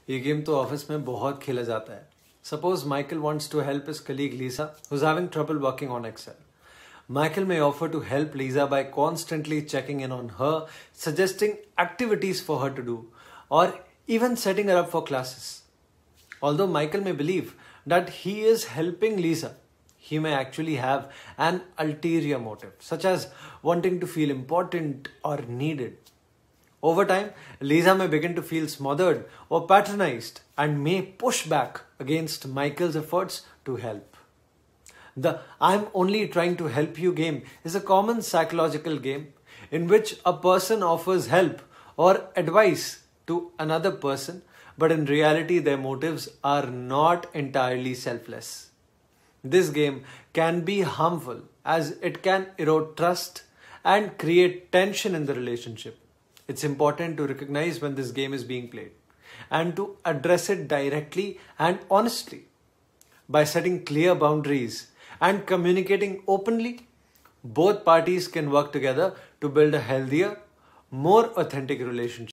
ये गेम तो ऑफिस में बहुत खेला जाता है. Suppose Michael wants to help his colleague Lisa, who's having trouble working on Excel. Michael may offer to help Lisa by constantly checking in on her, suggesting activities for her to do, or even setting her up for classes. Although Michael may believe that he is helping Lisa, he may actually have an ulterior motive, such as wanting to feel important or needed. Over time, Lisa may begin to feel smothered or patronized and may push back against Michael's efforts to help. The "I'm only trying to help you" game is a common psychological game in which a person offers help or advice to another person, but in reality their motives are not entirely selfless. This game can be harmful as it can erode trust and create tension in the relationship. It's important to recognize when this game is being played and to address it directly and honestly. By setting clear boundaries and communicating openly, both parties can work together to build a healthier, more authentic relationship.